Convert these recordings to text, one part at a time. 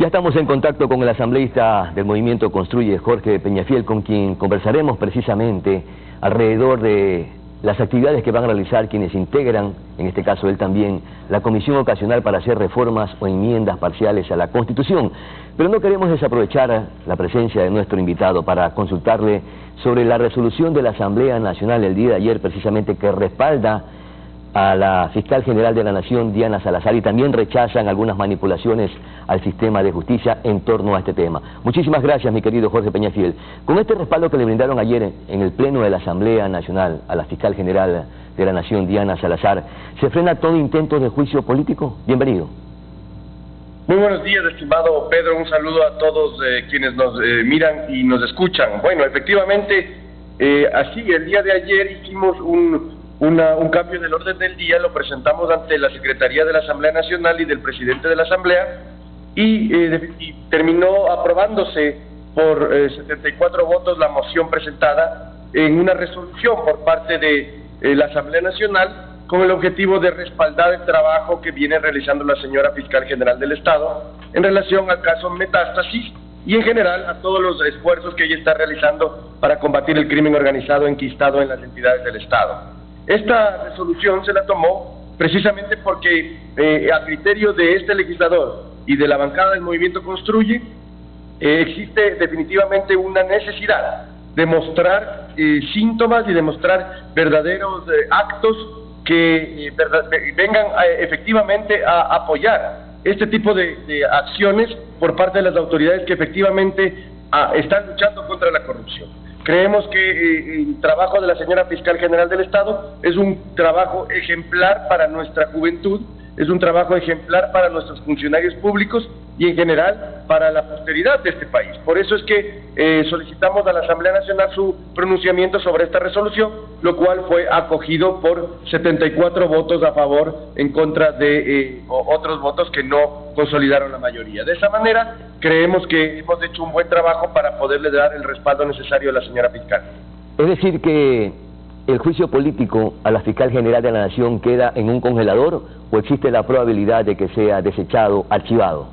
Ya estamos en contacto con el asambleísta del Movimiento Construye, Jorge Peñafiel, con quien conversaremos precisamente alrededor de las actividades que van a realizar quienes integran, en este caso él también, la Comisión Ocasional para hacer reformas o enmiendas parciales a la Constitución. Pero no queremos desaprovechar la presencia de nuestro invitado para consultarle sobre la resolución de la Asamblea Nacional el día de ayer, precisamente, que respalda a la Fiscal General de la Nación, Diana Salazar, y también rechazan algunas manipulaciones al sistema de justicia en torno a este tema. Muchísimas gracias, mi querido Jorge Peñafiel. Con este respaldo que le brindaron ayer en el Pleno de la Asamblea Nacional a la Fiscal General de la Nación, Diana Salazar, ¿se frena todo intento de juicio político? Bienvenido. Muy buenos días, estimado Pedro. Un saludo a todos quienes nos miran y nos escuchan. Bueno, efectivamente, así, el día de ayer hicimos un cambio del orden del día, lo presentamos ante la Secretaría de la Asamblea Nacional y del Presidente de la Asamblea y terminó aprobándose por 74 votos la moción presentada en una resolución por parte de la Asamblea Nacional con el objetivo de respaldar el trabajo que viene realizando la señora Fiscal General del Estado en relación al caso Metástasis y en general a todos los esfuerzos que ella está realizando para combatir el crimen organizado enquistado en las entidades del Estado. Esta resolución se la tomó precisamente porque a criterio de este legislador y de la bancada del Movimiento Construye, existe definitivamente una necesidad de mostrar síntomas y de mostrar verdaderos actos que vengan efectivamente a apoyar este tipo de acciones por parte de las autoridades que efectivamente están luchando contra la corrupción. Creemos que el trabajo de la señora Fiscal General del Estado es un trabajo ejemplar para nuestra juventud, es un trabajo ejemplar para nuestros funcionarios públicos y en general para la posteridad de este país. Por eso es que solicitamos a la Asamblea Nacional su pronunciamiento sobre esta resolución, lo cual fue acogido por 74 votos a favor en contra de otros votos que no consolidaron la mayoría. De esa manera, creemos que hemos hecho un buen trabajo para poderle dar el respaldo necesario a la señora fiscal. Es decir que el juicio político a la Fiscal General de la Nación queda en un congelador o existe la probabilidad de que sea desechado, archivado.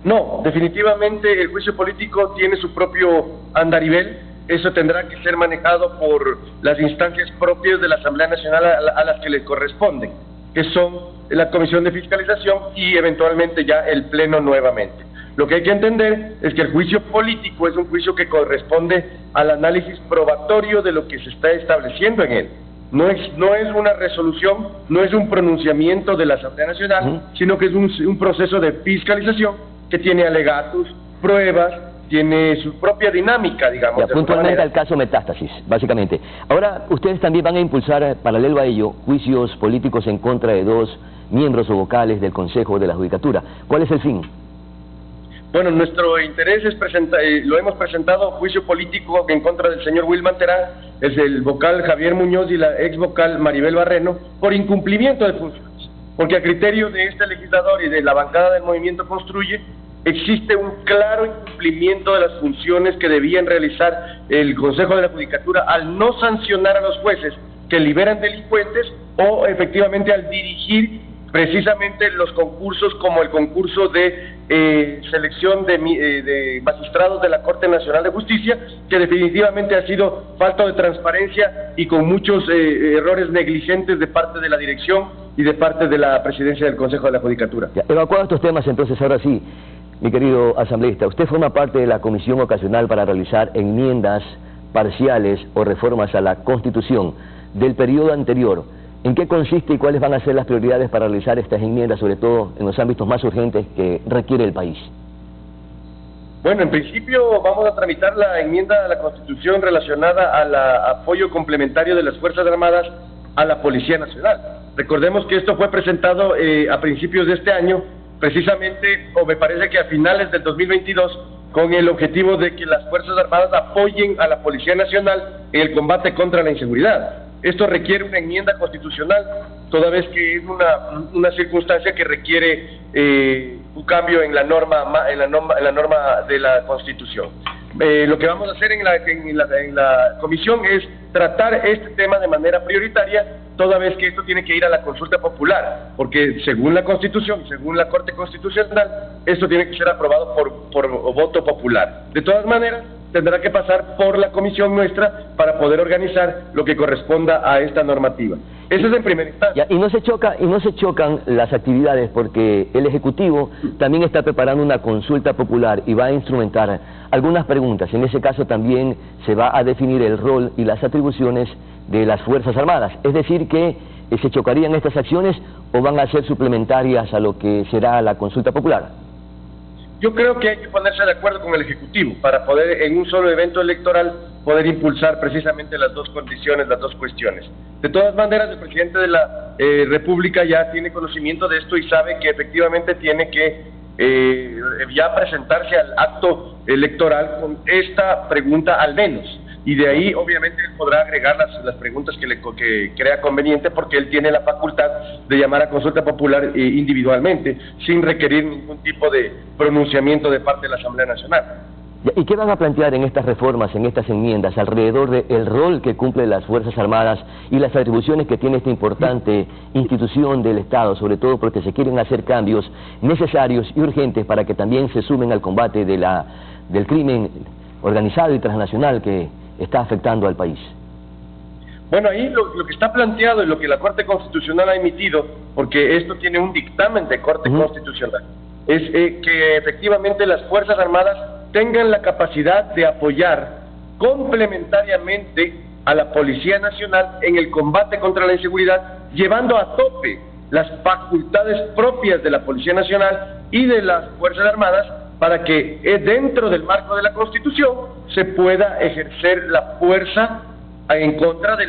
No, definitivamente el juicio político tiene su propio andarivel. Eso tendrá que ser manejado por las instancias propias de la Asamblea Nacional a las que le corresponden, que son la Comisión de Fiscalización y eventualmente ya el Pleno nuevamente. Lo que hay que entender es que el juicio político es un juicio que corresponde al análisis probatorio de lo que se está estableciendo en él. No es una resolución, no es un pronunciamiento de la Asamblea Nacional, sino que es un proceso de fiscalización que tiene alegatos, pruebas, tiene su propia dinámica, digamos. Ya, puntualmente al caso Metástasis, básicamente. Ahora, ustedes también van a impulsar, paralelo a ello, juicios políticos en contra de 2 miembros o vocales del Consejo de la Judicatura. ¿Cuál es el fin? Bueno, nuestro interés es lo hemos presentado, juicio político en contra del señor Wilman Terán, es el vocal Javier Muñoz y la ex vocal Maribel Barreno, por incumplimiento de funciones. Porque a criterio de este legislador y de la bancada del Movimiento Construye, existe un claro incumplimiento de las funciones que debían realizar el Consejo de la Judicatura al no sancionar a los jueces que liberan delincuentes o efectivamente al dirigir precisamente los concursos como el concurso de selección de magistrados de la Corte Nacional de Justicia, que definitivamente ha sido falta de transparencia y con muchos errores negligentes de parte de la dirección y de parte de la presidencia del Consejo de la Judicatura. Ya, evacuados estos temas, entonces, ahora sí, mi querido asambleísta, usted forma parte de la Comisión Ocasional para realizar enmiendas parciales o reformas a la Constitución del periodo anterior. ¿En qué consiste y cuáles van a ser las prioridades para realizar estas enmiendas, sobre todo en los ámbitos más urgentes que requiere el país? Bueno, en principio vamos a tramitar la enmienda a la Constitución relacionada al apoyo complementario de las Fuerzas Armadas a la Policía Nacional. Recordemos que esto fue presentado a principios de este año, precisamente, o me parece que a finales del 2022, con el objetivo de que las Fuerzas Armadas apoyen a la Policía Nacional en el combate contra la inseguridad. Esto requiere una enmienda constitucional, toda vez que es una circunstancia que requiere un cambio en la norma de la Constitución. Lo que vamos a hacer en la comisión es tratar este tema de manera prioritaria, toda vez que esto tiene que ir a la consulta popular, porque según la Constitución, según la Corte Constitucional, esto tiene que ser aprobado por voto popular. De todas maneras, tendrá que pasar por la comisión nuestra para poder organizar lo que corresponda a esta normativa. Eso es en primera instancia. Y no se chocan las actividades, porque el Ejecutivo también está preparando una consulta popular y va a instrumentar algunas preguntas. En ese caso también se va a definir el rol y las atribuciones de las Fuerzas Armadas. Es decir, que se chocarían estas acciones o van a ser suplementarias a lo que será la consulta popular. Yo creo que hay que ponerse de acuerdo con el Ejecutivo para poder, en un solo evento electoral, poder impulsar precisamente las dos condiciones, las dos cuestiones. De todas maneras, el presidente de la República ya tiene conocimiento de esto y sabe que efectivamente tiene que ya presentarse al acto electoral con esta pregunta al menos. Y de ahí, obviamente, él podrá agregar las preguntas que crea conveniente, porque él tiene la facultad de llamar a consulta popular individualmente, sin requerir ningún tipo de pronunciamiento de parte de la Asamblea Nacional. ¿Y qué van a plantear en estas reformas, en estas enmiendas, alrededor del rol que cumplen las Fuerzas Armadas y las atribuciones que tiene esta importante institución del Estado, sobre todo porque se quieren hacer cambios necesarios y urgentes para que también se sumen al combate del crimen organizado y transnacional que está afectando al país? Bueno, ahí lo que está planteado y lo que la Corte Constitucional ha emitido, porque esto tiene un dictamen de Corte Constitucional, es que efectivamente las Fuerzas Armadas tengan la capacidad de apoyar complementariamente a la Policía Nacional en el combate contra la inseguridad, llevando a tope las facultades propias de la Policía Nacional y de las Fuerzas Armadas, para que dentro del marco de la Constitución se pueda ejercer la fuerza en contra de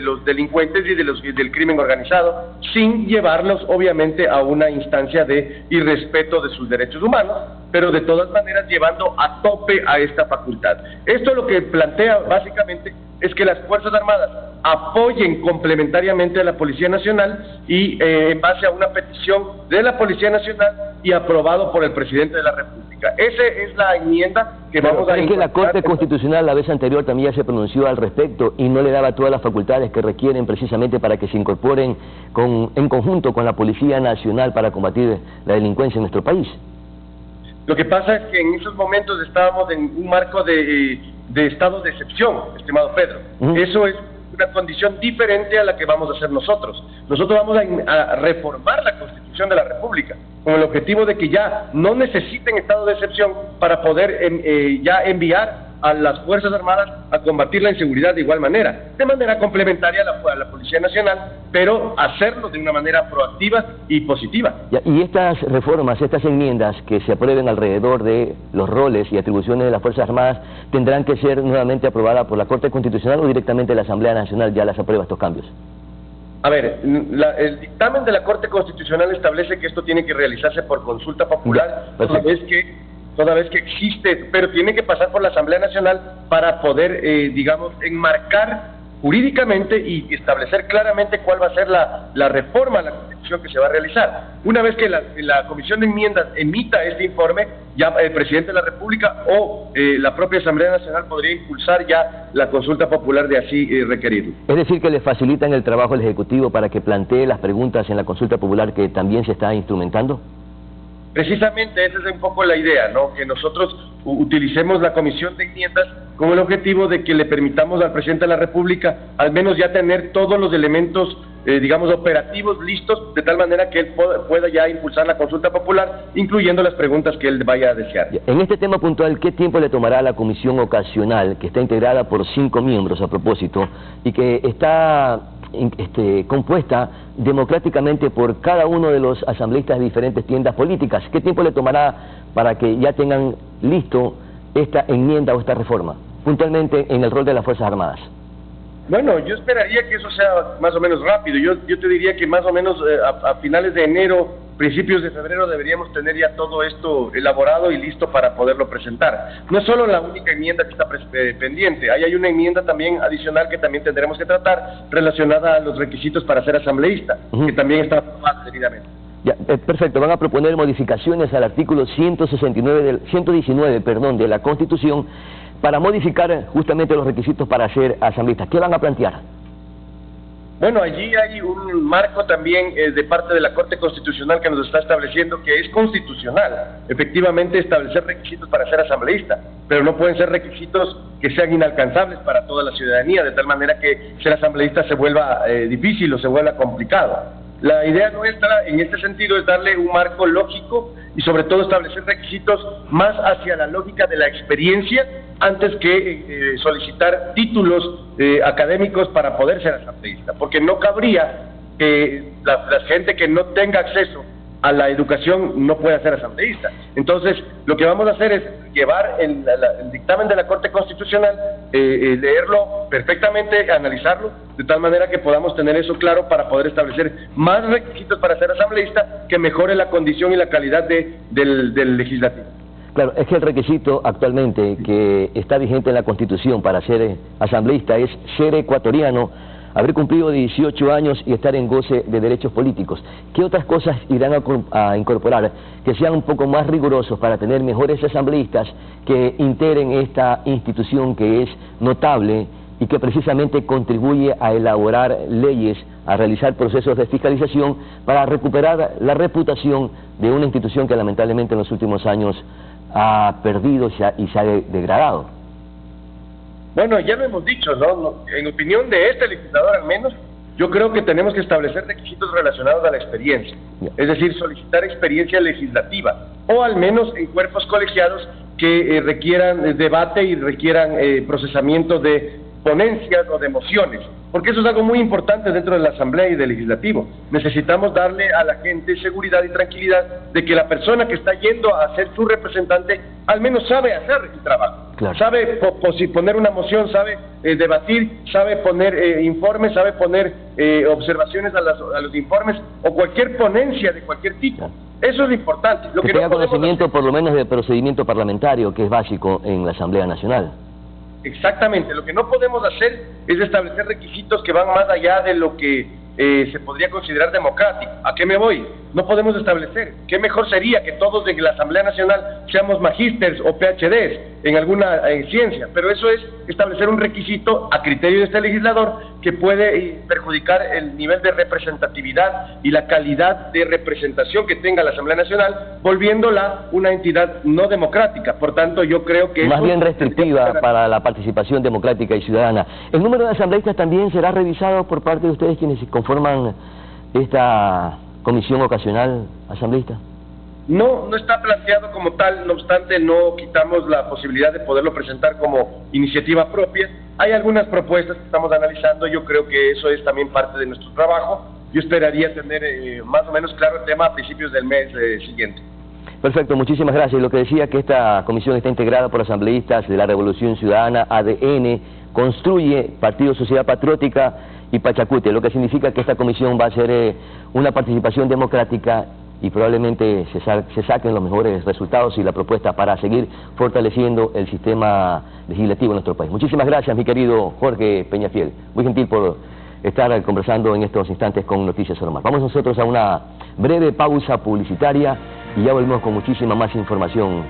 los delincuentes y del crimen organizado, sin llevarlos obviamente a una instancia de irrespeto de sus derechos humanos, pero de todas maneras llevando a tope a esta facultad. Esto lo que plantea básicamente es que las Fuerzas Armadas apoyen complementariamente a la Policía Nacional y en base a una petición de la Policía Nacional y aprobado por el Presidente de la República. Esa es la enmienda que vamos a... Es que la Corte Constitucional la vez anterior también ya se pronunció al respecto y no le daba todas las facultades que requieren precisamente para que se incorporen en conjunto con la Policía Nacional para combatir la delincuencia en nuestro país. Lo que pasa es que en esos momentos estábamos en un marco de estado de excepción, estimado Pedro. Eso es una condición diferente a la que vamos a hacer nosotros. Nosotros vamos a reformar la Constitución de la República con el objetivo de que ya no necesiten estado de excepción para poder ya enviar a las Fuerzas Armadas a combatir la inseguridad de igual manera, de manera complementaria a la Policía Nacional, pero hacerlo de una manera proactiva y positiva. Y estas reformas, estas enmiendas que se aprueben alrededor de los roles y atribuciones de las Fuerzas Armadas, ¿tendrán que ser nuevamente aprobadas por la Corte Constitucional o directamente la Asamblea Nacional ya las aprueba estos cambios? A ver, el dictamen de la Corte Constitucional establece que esto tiene que realizarse por consulta popular, toda vez que existe, pero tiene que pasar por la Asamblea Nacional para poder, digamos, enmarcar jurídicamente y establecer claramente cuál va a ser la reforma a la Constitución que se va a realizar. Una vez que la Comisión de Enmiendas emita este informe, ya el Presidente de la República o la propia Asamblea Nacional podría impulsar ya la consulta popular de así requerirlo. Es decir, que le facilitan el trabajo al Ejecutivo para que plantee las preguntas en la consulta popular que también se está instrumentando. Precisamente esa es un poco la idea, ¿no? Que nosotros utilicemos la Comisión de Enmiendas con el objetivo de que le permitamos al Presidente de la República al menos ya tener todos los elementos, digamos, operativos listos, de tal manera que él pueda ya impulsar la consulta popular, incluyendo las preguntas que él vaya a desear. En este tema puntual, ¿qué tiempo le tomará a la comisión ocasional, que está integrada por 5 miembros a propósito, y que está compuesta democráticamente por cada uno de los asambleístas de diferentes tiendas políticas? ¿Qué tiempo le tomará para que ya tengan listo esta enmienda o esta reforma, puntualmente en el rol de las Fuerzas Armadas? Bueno, yo esperaría que eso sea más o menos rápido. Yo te diría que más o menos a finales de enero, principios de febrero deberíamos tener ya todo esto elaborado y listo para poderlo presentar. No es solo la única enmienda que está pendiente, hay una enmienda también adicional que también tendremos que tratar relacionada a los requisitos para ser asambleísta, que también está aprobada debidamente. Ya, perfecto, van a proponer modificaciones al artículo 119 de la Constitución para modificar justamente los requisitos para ser asambleístas. ¿Qué van a plantear? Bueno, allí hay un marco también de parte de la Corte Constitucional que nos está estableciendo que es constitucional, efectivamente, establecer requisitos para ser asambleísta, pero no pueden ser requisitos que sean inalcanzables para toda la ciudadanía, de tal manera que ser asambleísta se vuelva difícil o se vuelva complicado. La idea nuestra en este sentido es darle un marco lógico y sobre todo establecer requisitos más hacia la lógica de la experiencia antes que solicitar títulos académicos para poder ser asambleísta, porque no cabría que la gente que no tenga acceso a la educación no pueda ser asambleísta. Entonces, lo que vamos a hacer es llevar el dictamen de la Corte Constitucional, leerlo perfectamente, analizarlo, de tal manera que podamos tener eso claro para poder establecer más requisitos para ser asambleísta que mejore la condición y la calidad del legislativo. Claro, es que el requisito actualmente que está vigente en la Constitución para ser asambleísta es ser ecuatoriano, haber cumplido 18 años y estar en goce de derechos políticos. ¿Qué otras cosas irán a incorporar que sean un poco más rigurosos para tener mejores asambleístas que integren esta institución que es notable y que precisamente contribuye a elaborar leyes, a realizar procesos de fiscalización para recuperar la reputación de una institución que lamentablemente en los últimos años ha perdido y se ha degradado? Bueno, ya lo hemos dicho, ¿no? En opinión de este legislador al menos, yo creo que tenemos que establecer requisitos relacionados a la experiencia, es decir, solicitar experiencia legislativa, o al menos en cuerpos colegiados que requieran debate y requieran procesamiento de ponencias o de mociones, porque eso es algo muy importante dentro de la Asamblea y del Legislativo. Necesitamos darle a la gente seguridad y tranquilidad de que la persona que está yendo a ser su representante al menos sabe hacer el trabajo. Claro. Sabe poner una moción, sabe debatir, sabe poner informes, sabe poner observaciones a los informes o cualquier ponencia de cualquier tipo. Eso es lo importante. Lo que tenga conocimiento por lo menos del procedimiento parlamentario, que es básico en la Asamblea Nacional. Exactamente. Lo que no podemos hacer es establecer requisitos que van más allá de lo que se podría considerar democrático. ¿A qué me voy? No podemos establecer. ¿Qué mejor sería que todos de la Asamblea Nacional seamos magísteres o PhDs en alguna ciencia? Pero eso es establecer un requisito a criterio de este legislador que puede perjudicar el nivel de representatividad y la calidad de representación que tenga la Asamblea Nacional, volviéndola una entidad no democrática. Por tanto, yo creo que... Más bien restrictiva para la participación democrática y ciudadana. ¿El número de asambleístas también será revisado por parte de ustedes quienes conforman esta comisión ocasional asambleísta? No, no está planteado como tal, no obstante no quitamos la posibilidad de poderlo presentar como iniciativa propia. Hay algunas propuestas que estamos analizando, yo creo que eso es también parte de nuestro trabajo. Yo esperaría tener más o menos claro el tema a principios del mes siguiente. Perfecto, muchísimas gracias. Lo que decía que esta comisión está integrada por asambleístas de la Revolución Ciudadana, ADN, Construye, Partido Sociedad Patriótica y Pachacute, lo que significa que esta comisión va a ser una participación democrática y probablemente se saquen los mejores resultados y la propuesta para seguir fortaleciendo el sistema legislativo en nuestro país. Muchísimas gracias, mi querido Jorge Peñafiel. Muy gentil por estar conversando en estos instantes con Noticias Normal. Vamos nosotros a una breve pausa publicitaria y ya volvemos con muchísima más información.